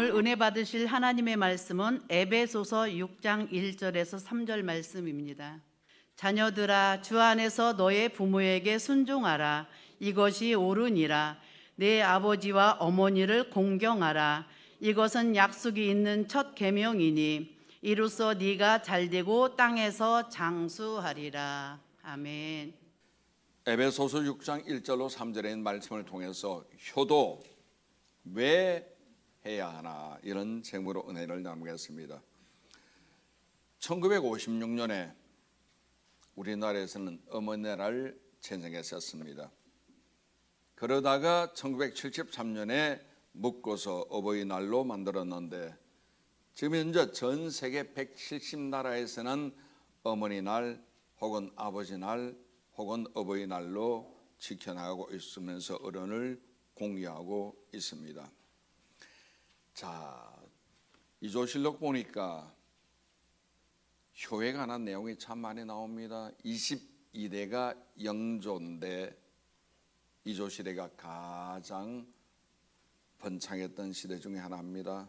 오늘 은혜 받으실 하나님의 말씀은 에베소서 6장 1절에서 3절 말씀입니다. 자녀들아, 주 안에서 너의 부모에게 순종하라. 이것이 옳으니라. 내 아버지와 어머니를 공경하라. 이것은 약속이 있는 첫 계명이니 이로써 네가 잘되고 땅에서 장수하리라. 아멘. 에베소서 6장 1절로 3절의 말씀을 통해서 효도 왜 해야 하나, 이런 제목으로 은혜를 나누겠습니다. 1956년에 우리나라에서는 어머니날을 제정했었습니다. 그러다가 1973년에 묶어서 어버이날로 만들었는데, 지금 현재 전 세계 170나라에서는 어머니날 혹은 아버지날 혹은 어버이날로 지켜나가고 있으면서 어른을 공유하고 있습니다. 자, 이조실록 보니까 효에 관한 내용이 참 많이 나옵니다. 22대가 영조인데 이조시대가 가장 번창했던 시대 중에 하나입니다.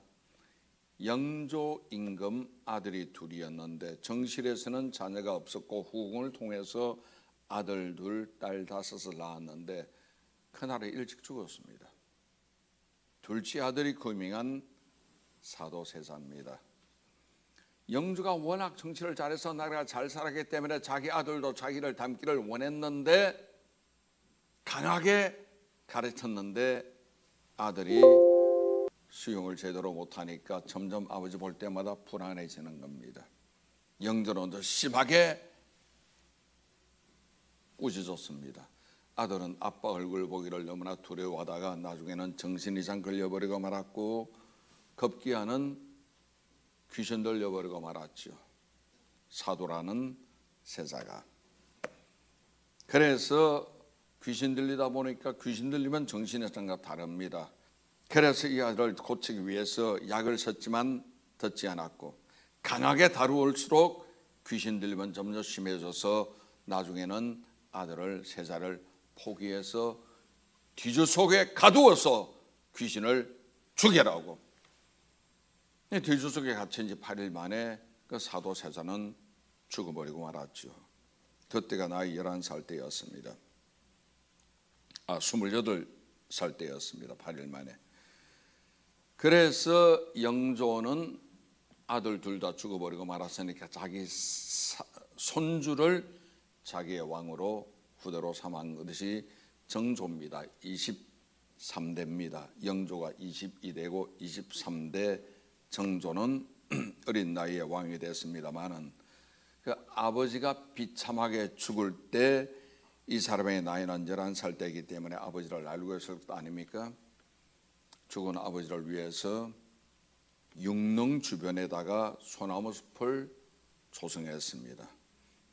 영조 임금 아들이 둘이었는데 정실에서는 자녀가 없었고 후궁을 통해서 아들 둘, 딸 다섯을 낳았는데 큰아들이 일찍 죽었습니다. 둘째 아들이 거명한 사도세자입니다. 영조가 워낙 정치를 잘해서 나라가 잘 살았기 때문에 자기 아들도 자기를 닮기를 원했는데 강하게 가르쳤는데 아들이 수용을 제대로 못하니까 점점 아버지 볼 때마다 불안해지는 겁니다. 영조는 더 심하게 꾸짖었습니다. 아들은 아빠 얼굴 보기를 너무나 두려워하다가 나중에는 정신이상 걸려버리고 말았고 급기야는 귀신 들려버리고 말았죠. 사도라는 세자가. 그래서 귀신 들리다 보니까 귀신 들리면 정신이상과 다릅니다. 그래서 이 아들을 고치기 위해서 약을 썼지만 듣지 않았고 강하게 다루올수록 귀신 들리면 점점 심해져서 나중에는 아들을 세자를 포기해서 뒤주 속에 가두어서 귀신을 죽여라고. 뒤주 속에 갇힌 지 8일 만에 그 사도 세자는 죽어버리고 말았죠. 그때가 나이 11살 때였습니다. 28살 때였습니다. 8일 만에. 그래서 영조는 아들 둘 다 죽어버리고 말았으니까 자기 손주를 자기의 왕으로 후대로 삼은 것이 정조입니다. 23대입니다. 영조가 22대고 23대 정조는 어린 나이에 왕이 됐습니다만은 그 아버지가 비참하게 죽을 때 이 사람의 나이는 11살 때이기 때문에 아버지를 알고 있을 것 아닙니까? 죽은 아버지를 위해서 융릉 주변에다가 소나무 숲을 조성했습니다.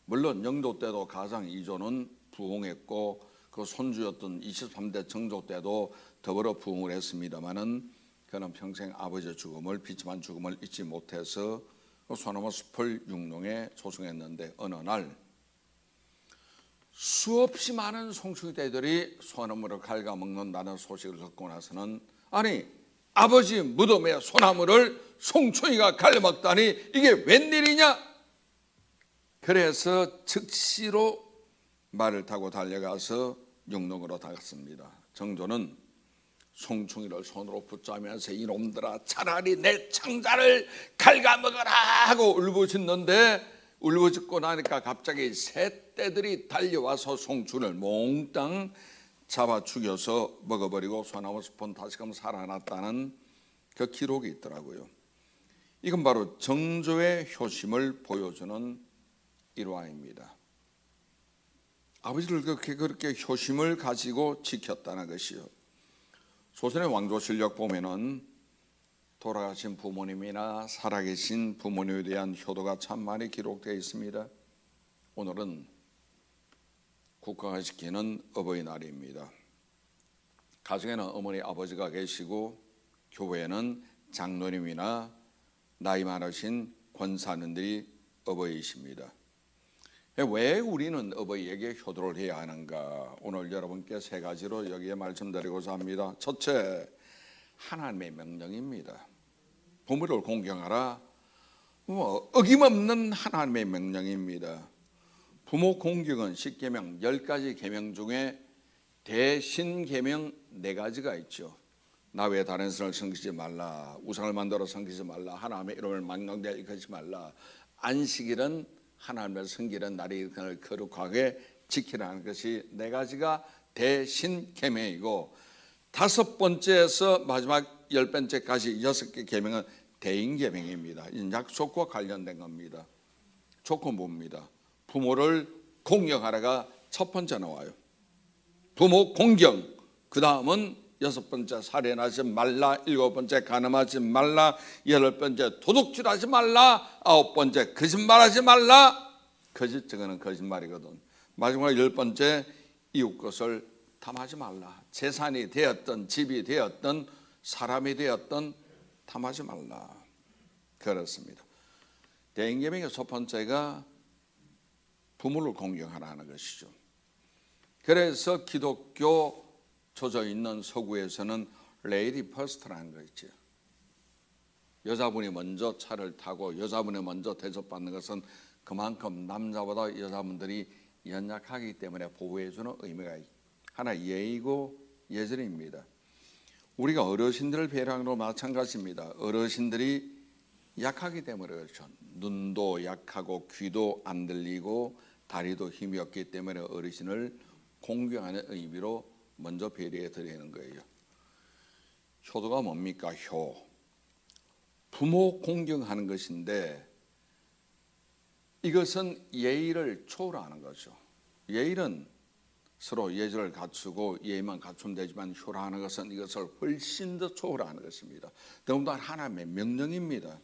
물론 영조 때도 가장 이조는 부흥했고 그 손주였던 23대 정조 때도 더불어 부흥을 했습니다마는 그는 평생 아버지의 죽음을, 비참한 죽음을 잊지 못해서 그 소나무 숲을 융릉에 조성했는데 어느 날 수없이 많은 송충이떼들이 소나무를 갉아먹는다는 소식을 듣고 나서는 아니 아버지 무덤에 소나무를 송충이가 갉아먹다니 이게 웬일이냐? 그래서 즉시로 말을 타고 달려가서 융릉으로 다갔습니다. 정조는 송충이를 손으로 붙잡으면서 이놈들아 차라리 내 창자를 갉아먹어라 하고 울부짖는데 울부짖고 나니까 갑자기 새떼들이 달려와서 송충이를 몽땅 잡아 죽여서 먹어버리고 소나무 숲은 다시금 살아났다는 그 기록이 있더라고요. 이건 바로 정조의 효심을 보여주는 일화입니다. 아버지를 그렇게 효심을 가지고 지켰다는 것이요. 조선의 왕조실록 보면은 돌아가신 부모님이나 살아계신 부모님에 대한 효도가 참 많이 기록되어 있습니다. 오늘은 국가가 지키는 어버이날입니다. 가정에는 어머니 아버지가 계시고 교회에는 장로님이나 나이 많으신 권사님들이 어버이이십니다. 왜 우리는 어버이에게 효도를 해야 하는가? 오늘 여러분께 세 가지로 여기에 말씀드리고자 합니다. 첫째, 하나님의 명령입니다. 부모를 공경하라. 어김없는 하나님의 명령입니다. 부모 공경은 10계명 10가지 계명 중에 대신 계명 4가지가 있죠. 나 외에 다른 신을 섬기지 말라. 우상을 만들어 섬기지 말라. 하나님의 이름을 망령되이 일컫지 말라. 안식일은 하나님을 섬기는 날이 그날 거룩하게 지키라는 것이 4가지가 대신 계명이고, 5번째에서 마지막 10번째까지 6개 계명은 대인 계명입니다. 약속과 관련된 겁니다. 조건부입니다. 부모를 공경하라가 첫 번째 나와요. 부모 공경. 그 다음은 6번째 살인하지 말라, 7번째 간음하지 말라, 8번째 도둑질하지 말라, 9번째 거짓말하지 말라. 거짓, 저거는 거짓말이거든. 마지막 10번째 이웃 것을 탐하지 말라. 재산이 되었던, 집이 되었던, 사람이 되었던 탐하지 말라. 그렇습니다. 대인계명의 첫 번째가 부모를 공경하라는 것이죠. 그래서 기독교 조져 있는 서구에서는 레이디 퍼스트라는 거 있죠. 여자분이 먼저 차를 타고 여자분이 먼저 대접받는 것은 그만큼 남자보다 여자분들이 연약하기 때문에 보호해주는 의미가 하나 예의고 예절입니다. 우리가 어르신들을 배려하는 거 마찬가지입니다. 어르신들이 약하기 때문에 그렇죠. 눈도 약하고 귀도 안 들리고 다리도 힘이 없기 때문에 어르신을 공경하는 의미로 먼저 배려해 드리는 거예요. 효도가 뭡니까? 부모 공경하는 것인데 이것은 예의를 초월하는 거죠. 예의는 서로 예절을 갖추고 예의만 갖추면 되지만 효라하는 것은 이것을 훨씬 더 초월하는 것입니다. 더군다나 하나님의 명령입니다.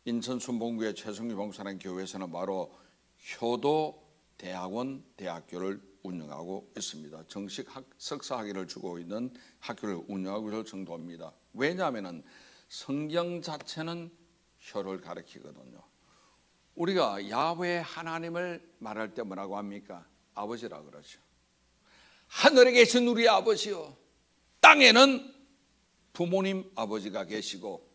인천 순복음교회 최성규 봉사라는 교회에서는 바로 효도 대학원 대학교를 운영하고 있습니다. 정식 석사 학위를 주고 있는 학교를 운영하고 있을 정도입니다. 왜냐하면 성경 자체는 효를 가리키거든요. 우리가 야훼 하나님을 말할 때 뭐라고 합니까? 아버지라 그러죠. 하늘에 계신 우리 아버지요, 땅에는 부모님 아버지가 계시고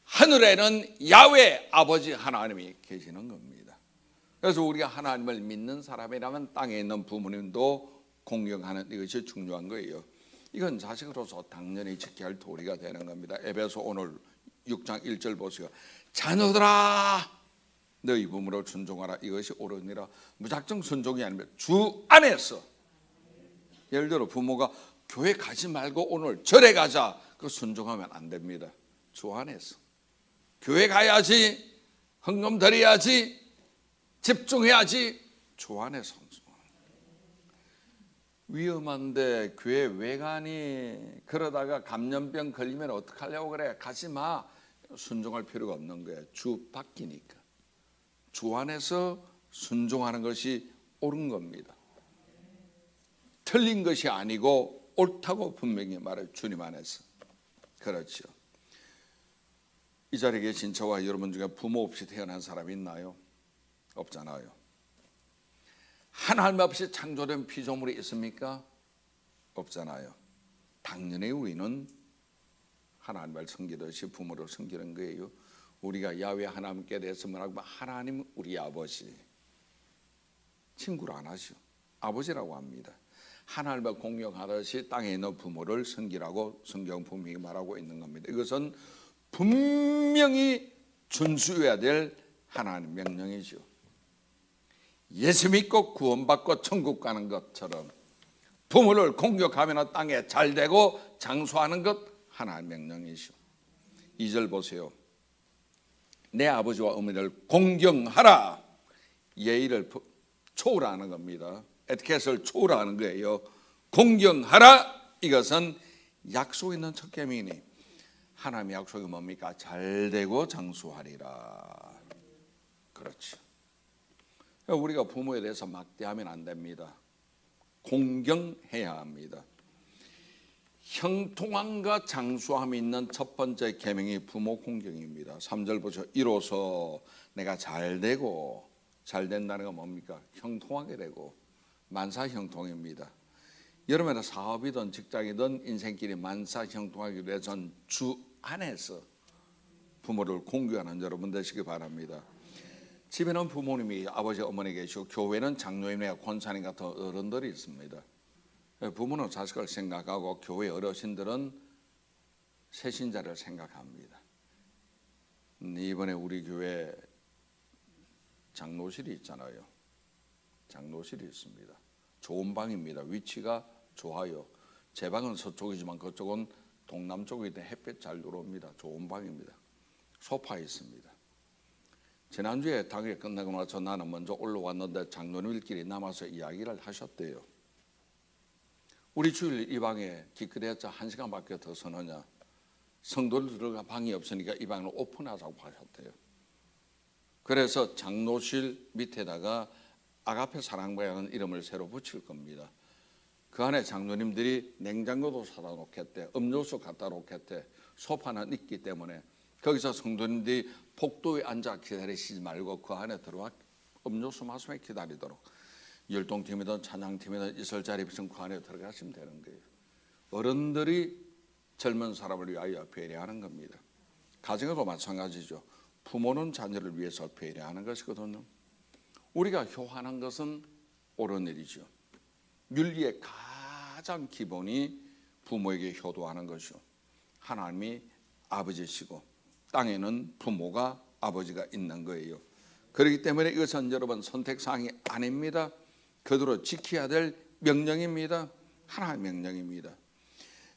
하늘에는 야훼 아버지 하나님이 계시는 겁니다. 그래서 우리가 하나님을 믿는 사람이라면 땅에 있는 부모님도 공경하는 이것이 중요한 거예요. 이건 자식으로서 당연히 지켜야 할 도리가 되는 겁니다. 에베소 오늘 6장 1절 보세요. 자녀들아 너희 부모를 순종하라. 이것이 옳으니라. 무작정 순종이 아니면 주 안에서. 예를 들어 부모가 교회 가지 말고 오늘 절에 가자. 그거 순종하면 안 됩니다. 주 안에서. 교회 가야지, 헌금 드려야지, 집중해야지. 주 안에서. 위험한데 교회 왜 가니? 그러다가 감염병 걸리면 어떡하려고 그래? 가지 마. 순종할 필요가 없는 거예요. 주 밖이니까. 주 안에서 순종하는 것이 옳은 겁니다. 틀린 것이 아니고 옳다고 분명히 말해요. 주님 안에서. 그렇죠. 이 자리에 계신 저와 여러분 중에 부모 없이 태어난 사람이 있나요? 없잖아요. 하나님 없이 창조된 피조물이 있습니까? 없잖아요. 당연히 우리는 하나님을 섬기듯이 부모를 섬기는 거예요. 우리가 야훼 하나님께 대해서 뭐라고 하면 하나님 우리 아버지. 친구를 안 하죠. 아버지라고 합니다. 하나님을 공경하듯이 땅에 있는 부모를 섬기라고 성경 분명히 말하고 있는 겁니다. 이것은 분명히 준수해야 될 하나님 명령이죠. 예수 믿고 구원받고 천국 가는 것처럼 부모를 공경하면 땅에 잘되고 장수하는 것 하나님 명령이죠. 2절 보세요. 내 아버지와 어머니를 공경하라. 예의를 초월하는 겁니다. 에티켓을 초월하는 거예요. 공경하라. 이것은 약속 있는 첫 계명이니 하나님의 약속이 뭡니까? 잘되고 장수하리라. 그렇죠. 우리가 부모에 대해서 막대하면 안 됩니다. 공경해야 합니다. 형통함과 장수함이 있는 첫 번째 계명이 부모 공경입니다. 3절 보죠. 이로써 내가 잘되고, 잘된다는 건 뭡니까? 형통하게 되고 만사형통입니다. 여러분의 사업이든 직장이든 인생길이 만사형통하기 위해서는 주 안에서 부모를 공경하는 여러분 되시기 바랍니다. 집에는 부모님이 아버지 어머니 계시고 교회는 장로님이나 권사님 같은 어른들이 있습니다. 부모는 자식을 생각하고 교회 어르신들은 세신자를 생각합니다. 이번에 우리 교회 장로실이 있잖아요. 장로실이 있습니다. 좋은 방입니다. 위치가 좋아요. 제 방은 서쪽이지만 그쪽은 동남쪽이기 때문에 햇볕 잘 들어옵니다. 좋은 방입니다. 소파 있습니다. 지난주에 당일 끝나고 나서 나는 먼저 올라왔는데 장로님들끼리 남아서 이야기를 하셨대요. 우리 주일 이 방에 기껏해야 1시간밖에 더 서느냐. 성도들 들어가 방이 없으니까 이 방을 오픈하자고 하셨대요. 그래서 장로실 밑에다가 아가페 사랑방이라는 이름을 새로 붙일 겁니다. 그 안에 장로님들이 냉장고도 사다 놓겠대, 음료수 갖다 놓겠대, 소파는 있기 때문에 거기서 성도님들이 복도에 앉아 기다리시지 말고 그 안에 들어와 음료수 마시며 기다리도록, 율동팀이든 찬양팀이든 있을 자리 비슨 그 안에 들어가시면 되는 거예요. 어른들이 젊은 사람을 위하여 배려하는 겁니다. 가정에도 마찬가지죠. 부모는 자녀를 위해서 배려하는 것이거든요. 우리가 효하는 것은 옳은 일이죠. 윤리의 가장 기본이 부모에게 효도하는 것이요. 하나님이 아버지시고 땅에는 부모가 아버지가 있는 거예요. 그렇기 때문에 이것은 여러분 선택사항이 아닙니다. 그대로 지켜야 될 명령입니다. 하나님의 명령입니다.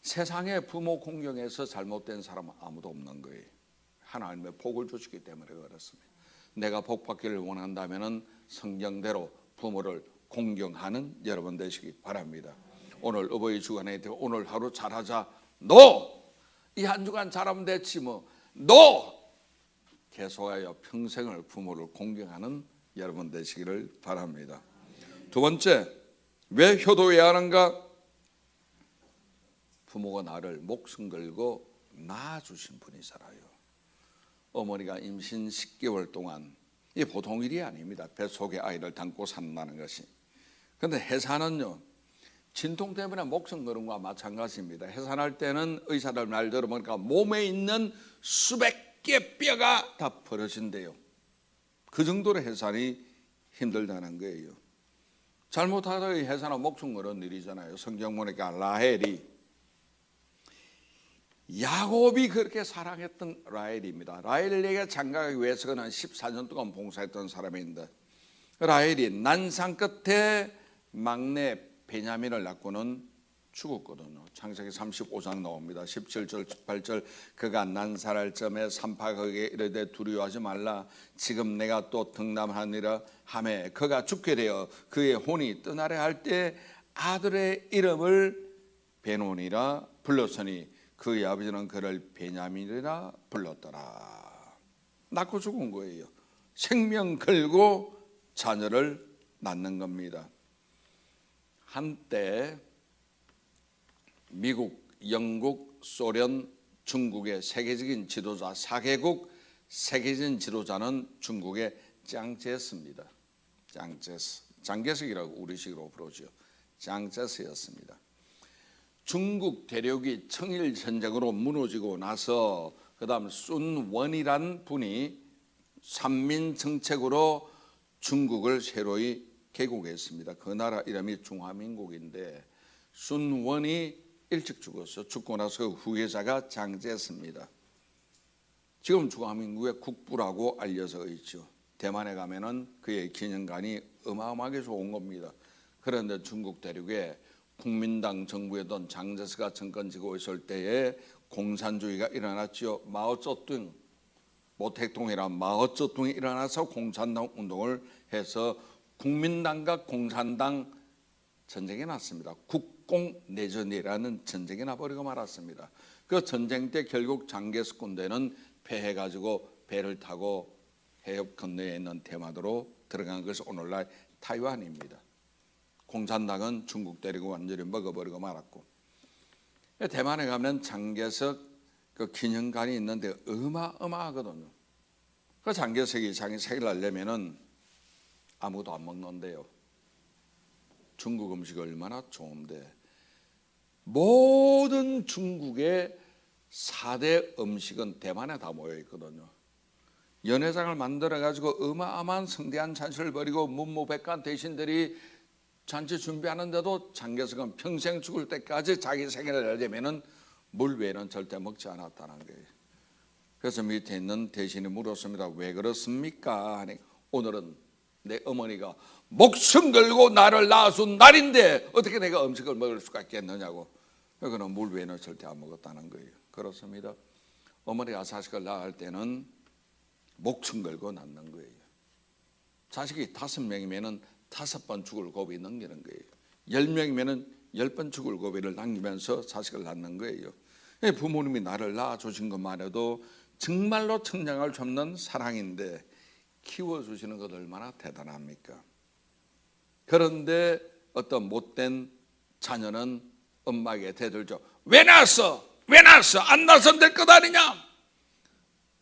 세상에 부모 공경에서 잘못된 사람은 아무도 없는 거예요. 하나님의 복을 주시기 때문에 그렇습니다. 내가 복 받기를 원한다면 성경대로 부모를 공경하는 여러분 되시기 바랍니다. 오늘 어버이 주간에 오늘 하루 잘하자. 이 한 주간 잘하면 됐지 뭐. 계속하여 평생을 부모를 공경하는 여러분 되시기를 바랍니다. 두 번째, 왜 효도해야 하는가? 부모가 나를 목숨 걸고 낳아주신 분이잖아요. 어머니가 임신 10개월 동안, 이게 보통 일이 아닙니다. 뱃속에 아이를 담고 산다는 것이. 그런데 해산은요, 진통 때문에 목숨 거는 것과 마찬가지입니다. 해산할 때는 의사들 말 들어보니까 몸에 있는 수백 개 뼈가 다 벌어진대요. 그 정도로 해산이 힘들다는 거예요. 잘못하다 해산은 목숨 거는 일이잖아요. 성경 보니까 라헬이, 야곱이 그렇게 사랑했던 라헬입니다. 라헬에게 장가가기 위해서 그는 14년 동안 봉사했던 사람인데, 라헬이 난상 끝에 막내 베냐민을 낳고는 죽었거든요. 창세기 35장 나옵니다. 17절 18절 그가 난살할 점에 산파 그에게 이르되 두려워하지 말라. 지금 내가 또 등남하니라 하매 그가 죽게 되어 그의 혼이 떠나려 할 때 아들의 이름을 베노니라 불렀으니 그의 아버지는 그를 베냐민이라 불렀더라. 낳고 죽은 거예요. 생명 걸고 자녀를 낳는 겁니다. 한때 미국, 영국, 소련, 중국의 세계적인 지도자 4개국 세계적인 지도자는 중국의 짱제스입니다. 장개석이라고 우리식으로 부르죠. 짱제스였습니다. 중국 대륙이 청일 전쟁으로 무너지고 나서 그 다음 순원이란 분이 삼민 정책으로 중국을 새로이 개국했습니다. 그 나라 이름이 중화민국인데 순원이 일찍 죽었어. 죽고 나서 후계자가 장제스입니다. 지금 중화민국의 국부라고 알려져 있죠. 대만에 가면은 그의 기념관이 어마어마하게 좋은 겁니다. 그런데 중국 대륙에 국민당 정부였던 장제스가 정권 지고 있을 때에 공산주의가 일어났죠. 마오쩌둥, 모택동이란 마오쩌둥이 일어나서 공산당 운동을 해서 국민당과 공산당 전쟁이 났습니다. 국공내전이라는 전쟁이 나버리고 말았습니다. 그 전쟁 때 결국 장개스 군대는 패해가지고 배를 타고 해협 건너에 있는 대마도로 들어간 것이 오늘날 타이완입니다. 공산당은 중국 때리고 완전히 먹어버리고 말았고, 대만에 가면 장개석 그 기념관이 있는데 어마어마하거든요. 그 장개석이 자기 생일 날려면은 아무도 안 먹는데요. 중국 음식이 얼마나 좋은데 모든 중국의 4대 음식은 대만에 다 모여 있거든요. 연회장을 만들어 가지고 어마어마한 성대한 잔치를 벌이고 문무백관 대신들이 잔치 준비하는데도 장개석은 평생 죽을 때까지 자기 생일을 열려면은 물 외에는 절대 먹지 않았다는 거예요. 그래서 밑에 있는 대신이 물었습니다. 왜 그렇습니까? 하니 오늘은 내 어머니가 목숨 걸고 나를 낳아준 날인데 어떻게 내가 음식을 먹을 수가 있겠느냐고. 그거는 물 외에는 절대 안 먹었다는 거예요. 그렇습니다. 어머니가 자식을 낳을 때는 목숨 걸고 낳는 거예요. 자식이 5명이면은 5번 죽을 고비 넘기는 거예요. 10명이면은 10번 죽을 고비를 남기면서 자식을 낳는 거예요. 부모님이 나를 낳아주신 것만 해도 정말로 청량할 수 없는 사랑인데 키워주시는 것 얼마나 대단합니까? 그런데 어떤 못된 자녀는 엄마에게 대들죠. 왜 낳았어? 왜 낳았어? 안 낳아서는 될 것 아니냐?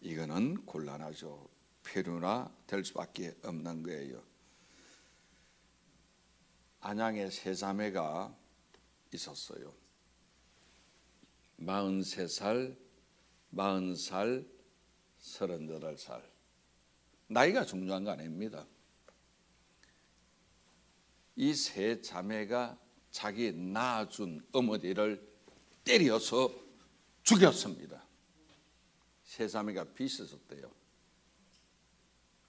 이거는 곤란하죠. 필요나 될 수밖에 없는 거예요. 안양에 3자매가 있었어요. 43살, 40살, 38살. 나이가 중요한 거 아닙니다. 이 3자매가 자기 낳아준 어머니를 때려서 죽였습니다. 3자매가 빚이 있었대요.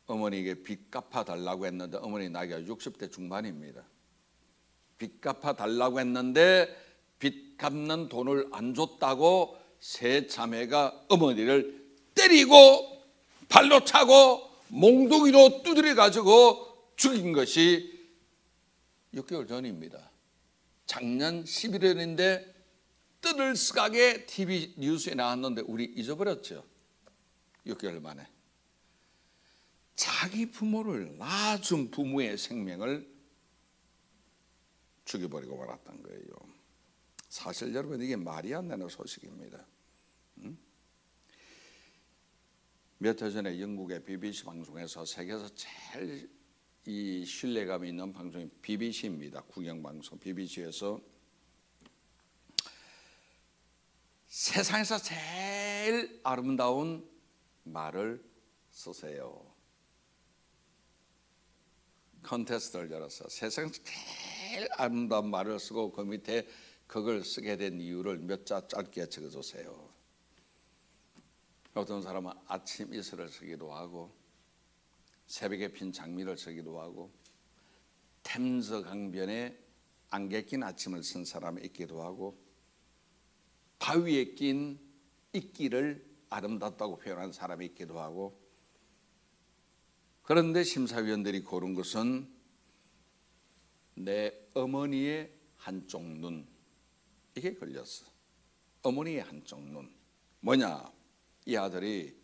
어머니에게 빚 갚아달라고 했는데 어머니 나이가 60대 중반입니다. 빚 갚아달라고 했는데 빚 갚는 돈을 안 줬다고 3자매가 어머니를 때리고 발로 차고 몽둥이로 두드려 가지고 죽인 것이 6개월 전입니다. 작년 11월인데 뜨들스가게 TV 뉴스에 나왔는데 우리 잊어버렸죠. 6개월 만에. 자기 부모를 낳아준 부모의 생명을 죽여버리고 말았던 거예요. 사실 여러분 이게 말이 안 되는 소식입니다. 몇 해 전에 영국의 BBC 방송에서 세계에서 제일 이 신뢰감 있는 방송이 BBC입니다. 국영방송 BBC에서 세상에서 제일 아름다운 말을 쓰세요. 컨테스트를 열어서 세상에서 제일 아름다운 말을 쓰고 그 밑에 그걸 쓰게 된 이유를 몇 자 짧게 적어주세요. 어떤 사람은 아침 이슬을 쓰기도 하고 새벽에 핀 장미를 쓰기도 하고 템즈 강변에 안개 낀 아침을 쓴 사람이 있기도 하고 바위에 낀 이끼를 아름답다고 표현한 사람이 있기도 하고 그런데 심사위원들이 고른 것은 내 어머니의 한쪽 눈 이게 걸렸어. 어머니의 한쪽 눈 뭐냐? 이 아들이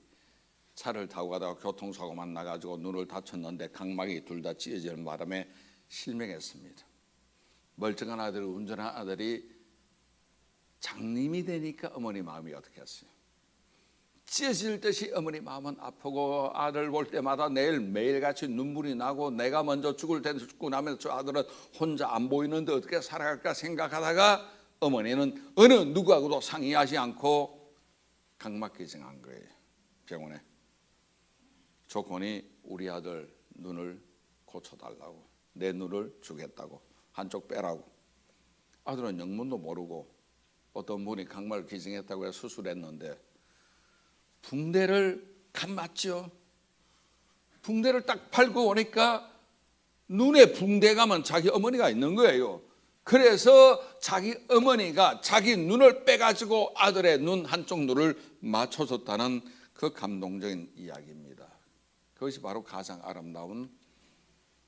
차를 타고 가다가 교통사고만 나가지고 눈을 다쳤는데 각막이 둘 다 찢어지는 바람에 실명했습니다. 멀쩡한 아들을 운전한 아들이 장님이 되니까 어머니 마음이 어떻게 했어요? 찢어질 듯이 어머니 마음은 아프고 아들 볼 때마다 매일같이 눈물이 나고 내가 먼저 죽을 텐데 죽고 나면 저 아들은 혼자 안 보이는데 어떻게 살아갈까 생각하다가 어머니는 어느 누구하고도 상의하지 않고 각막기증한 거예요. 병원에. 조건이 우리 아들 눈을 고쳐달라고 내 눈을 주겠다고 한쪽 빼라고. 아들은 영문도 모르고 어떤 분이 각막을 기증했다고 해서 수술했는데 붕대를 감았죠. 붕대를 딱 팔고 오니까 눈에 붕대감은 자기 어머니가 있는 거예요. 그래서 자기 어머니가 자기 눈을 빼가지고 아들의 눈 한쪽 눈을 맞춰줬다는 그 감동적인 이야기입니다. 그것이 바로 가장 아름다운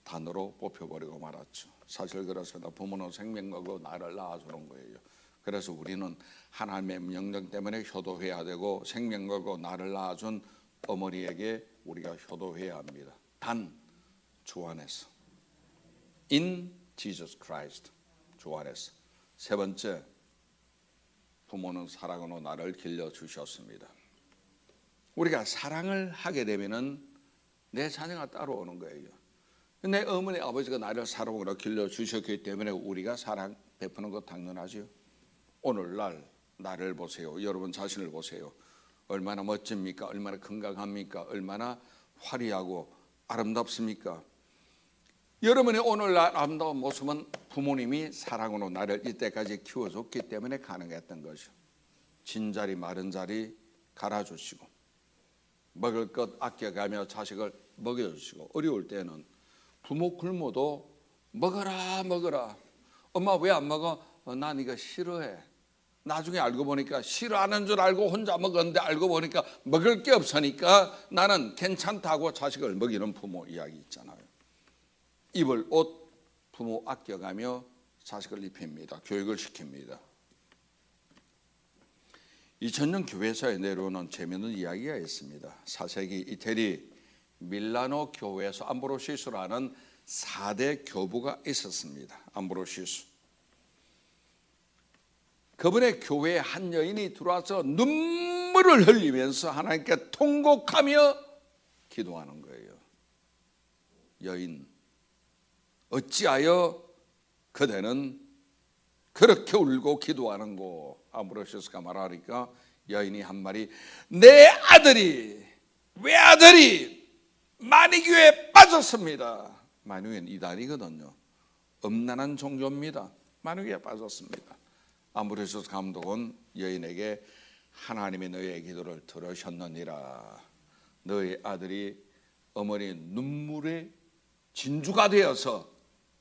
단어로 뽑혀버리고 말았죠. 사실 그렇습니다. 부모는 생명 걸고 나를 낳아주는 거예요. 그래서 우리는 하나님의 명령 때문에 효도해야 되고 생명 걸고 나를 낳아준 어머니에게 우리가 효도해야 합니다. 단 주 안에서 In Jesus Christ 주 안에서. 세 번째, 부모는 사랑으로 나를 길러주셨습니다. 우리가 사랑을 하게 되면은 내 자녀가 따라오는 거예요. 내 어머니 아버지가 나를 사랑으로 길러주셨기 때문에 우리가 사랑 베푸는 것 당연하죠. 오늘날 나를 보세요. 여러분 자신을 보세요. 얼마나 멋집니까? 얼마나 건강합니까? 얼마나 화려하고 아름답습니까? 여러분의 오늘날 아름다운 모습은 부모님이 사랑으로 나를 이때까지 키워줬기 때문에 가능했던 것이요. 진자리 마른 자리 갈아주시고 먹을 것 아껴가며 자식을 먹여주시고 어려울 때는 부모 굶어도 먹어라 먹어라. 엄마 왜 안 먹어? 난 이거 싫어해. 나중에 알고 보니까 싫어하는 줄 알고 혼자 먹었는데 알고 보니까 먹을 게 없으니까 나는 괜찮다고 자식을 먹이는 부모 이야기 있잖아요. 입을 옷 부모 아껴가며 자식을 입힙니다. 교육을 시킵니다. 2000년 교회사에 내려오는 재미있는 이야기가 있습니다. 4세기 이태리 밀라노 교회에서 암브로시우스라는 4대 교부가 있었습니다. 암브로시우스. 그분의 교회에 한 여인이 들어와서 눈물을 흘리면서 하나님께 통곡하며 기도하는 거예요. 여인, 어찌하여 그대는 그렇게 울고 기도하는고? 암브로시우스가 말하니까 여인이 한 말이, 내 아들이 외아들이 만이교에 빠졌습니다. 만이교는 이단이거든요. 음란한 종교입니다. 만이교에 빠졌습니다. 암브로시우스 감독은 여인에게 하나님이 너의 기도를 들으셨느니라. 너의 아들이 어머니 눈물의 진주가 되어서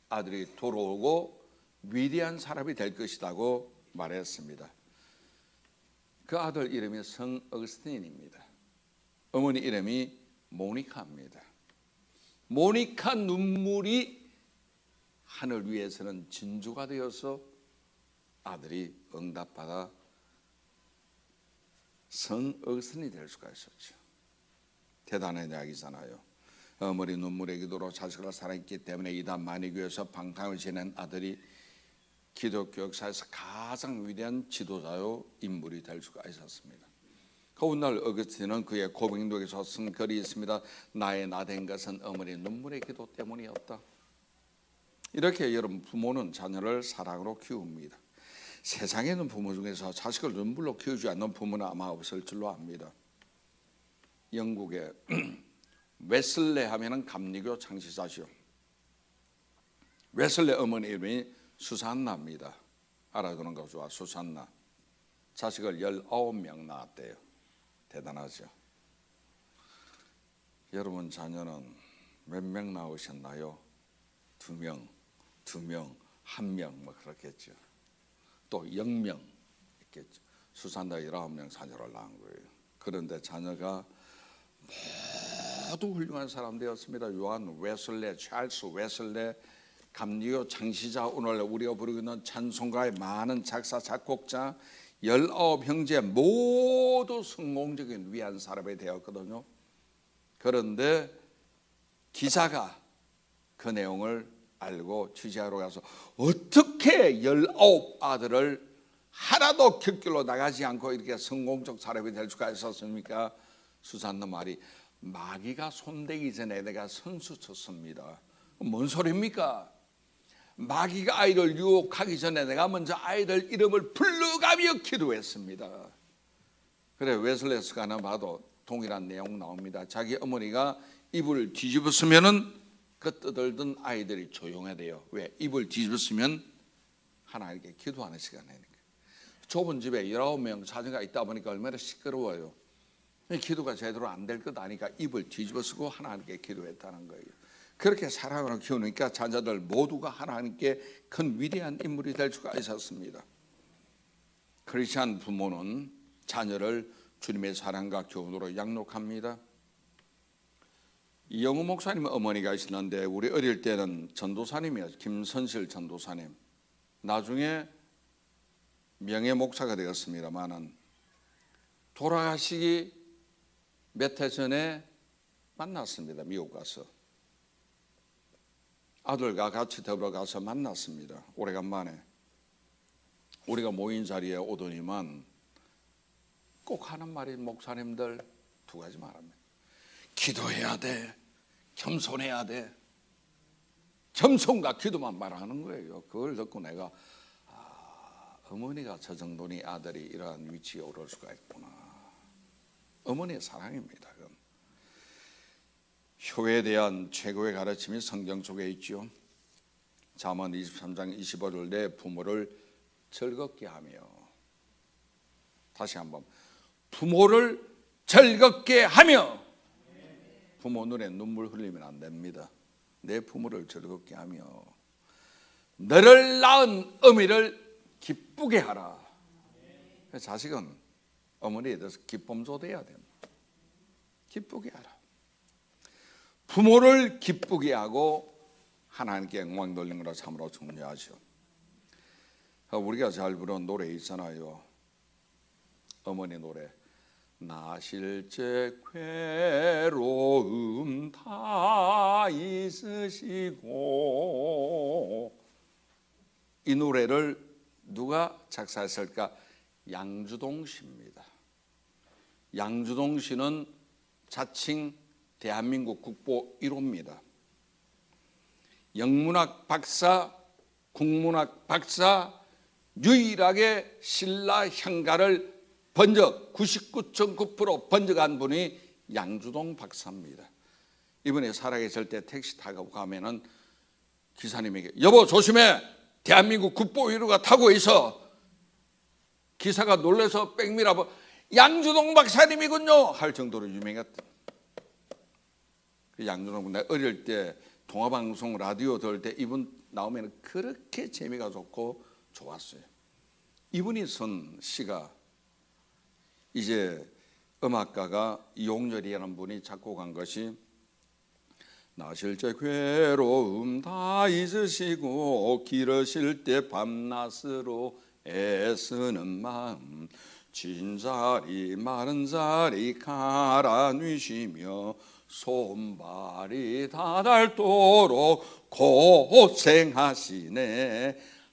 아들이 돌아오고 위대한 사람이 될 것이라고 말했습니다. 그 아들 이름이 성 어거스틴입니다. 어머니 이름이 모니카입니다. 모니카 눈물이 하늘 위에서는 진주가 되어서 아들이 응답받아 성 어거스틴이 될 수가 있었죠. 대단한 이야기잖아요. 어머니 눈물의 기도로 자식을 사랑했기 때문에 이단 만이교에서 방탕을 지낸 아들이 기독교 역사에서 가장 위대한 지도자요 인물이 될 수가 있었습니다. 그 훗날 어거스틴은 그의 고백록에서 쓴 글이 있습니다. 나의 나된 것은 어머니 눈물의 기도 때문이었다. 이렇게 여러분, 부모는 자녀를 사랑으로 키웁니다. 세상에 있는 부모 중에서 자식을 눈물로 키우지 않는 부모는 아마 없을 줄로 압니다. 영국의 웨슬레 하면은 감리교 창시자죠. 웨슬레 어머니 이름이 수산나입니다. 알아두는 거 좋아. 수산나. 자식을 19명 낳았대요. 대단하죠. 여러분 자녀는 몇 명 낳으셨나요? 2명, 1명 뭐 그렇겠죠. 또 0명 있겠죠. 수산나 19명 자녀를 낳은 거예요. 그런데 자녀가 모두 훌륭한 사람 되었습니다. 요한 웨슬레, 찰스 웨슬레, 감리교 창시자, 오늘 우리가 부르고 있는 찬송가의 많은 작사 작곡자 19형제 모두 성공적인 위한 사람이 되었거든요. 그런데 기자가 그 내용을 알고 취재하러 가서 어떻게 19아들을 하나도 길 나가지 않고 이렇게 성공적 사람이 될 수가 있었습니까? 수산나 말이, 마귀가 손대기 전에 내가 선수 쳤습니다. 뭔 소리입니까? 마귀가 아이를 유혹하기 전에 내가 먼저 아이들 이름을 불러가며 기도했습니다. 그래, 웨슬레스가나 봐도 동일한 내용 나옵니다. 자기 어머니가 이불을 뒤집었으면은 그 떠들던 아이들이 조용해야 돼요. 왜? 이불 뒤집었으면 하나님께 기도하는 시간이니까. 좁은 집에 19명 자녀가 있다 보니까 얼마나 시끄러워요. 기도가 제대로 안 될 것 아니까 입을 뒤집어 쓰고 하나님께 기도했다는 거예요. 그렇게 사랑으로 키우니까 자녀들 모두가 하나님께 큰 위대한 인물이 될 수가 있었습니다. 크리스찬 부모는 자녀를 주님의 사랑과 교훈으로 양육합니다. 이영우 목사님 어머니가 있었는데 우리 어릴 때는 전도사님이었어요. 김선실 전도사님. 나중에 명예 목사가 되었습니다만은 돌아가시기 몇 해 전에 만났습니다. 미국 가서 아들과 같이 더불어 가서 만났습니다. 오래간만에 우리가 모인 자리에 오더니만 꼭 하는 말이, 목사님들 2가지 말합니다. 기도해야 돼, 겸손해야 돼. 겸손과 기도만 말하는 거예요. 그걸 듣고 내가 어머니가 저 정도니 아들이 이러한 위치에 오를 수가 있구나. 어머니의 사랑입니다. 그건. 효에 대한 최고의 가르침이 성경 속에 있죠. 잠언 23장 25절 내 부모를 즐겁게 하며. 다시 한번 부모를 즐겁게 하며. 부모 눈에 눈물 흘리면 안 됩니다. 내 부모를 즐겁게 하며 너를 낳은 어미를 기쁘게 하라. 자식은 어머니에 대해서 기쁨조대해야 됩니다. 기쁘게 하라. 부모를 기쁘게 하고 하나님께 영광 돌리는 거라 참으로 중요하죠. 우리가 잘 부르는 노래 있잖아요. 어머니 노래. 나실 제 괴로움 다 있으시고. 이 노래를 누가 작사했을까? 양주동 씨입니다. 양주동 씨는 자칭 대한민국 국보 1호입니다. 영문학 박사, 국문학 박사, 유일하게 신라 향가를 번역 99.9% 번역한 분이 양주동 박사입니다. 이분이 살아계실 때 택시 타고 가면은 기사님에게 여보 조심해, 대한민국 국보 1호가 타고 있어. 기사가 놀라서 백미라고 양주동 박사님이군요 할 정도로 유명했다. 그 양주동, 내가 어릴 때 동화방송 라디오 들을 때 이분 나오면 그렇게 재미가 좋고 좋았어요. 이분이 쓴 시가 이제 음악가가 이용렬이라는 분이 작곡한 것이 나실 때 괴로움 다 잊으시고 기르실 때 밤낮으로 애쓰는 마음 진자리 마른 자리 갈아 누시며 손발이 다 닳도록 고생하시네.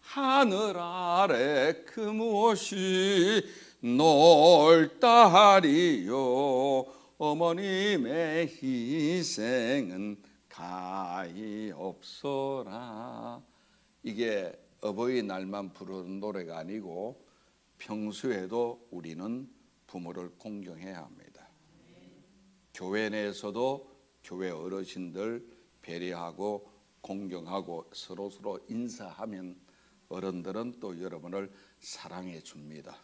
하늘 아래 그 무엇이 놀다리요. 어머님의 희생은 가히 없어라. 이게 어버이날만 부르는 노래가 아니고 평소에도 우리는 부모를 공경해야 합니다. 교회 내에서도 교회 어르신들 배려하고 공경하고 서로 인사하면 어른들은 또 여러분을 사랑해 줍니다.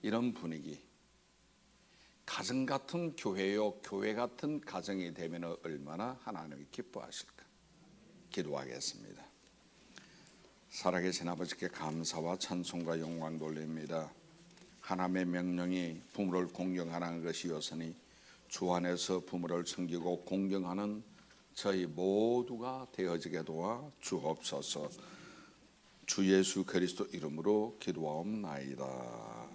이런 분위기, 가정 같은 교회요, 교회 같은 가정이 되면 얼마나 하나님이 기뻐하실까. 기도하겠습니다. 살아계신 아버지께 감사와 찬송과 영광 돌립니다. 하나님의 명령이 부모를 공경하라는 것이었으니 주 안에서 부모를 섬기고 공경하는 저희 모두가 되어지게 도와 주옵소서. 주 예수 그리스도 이름으로 기도하옵나이다.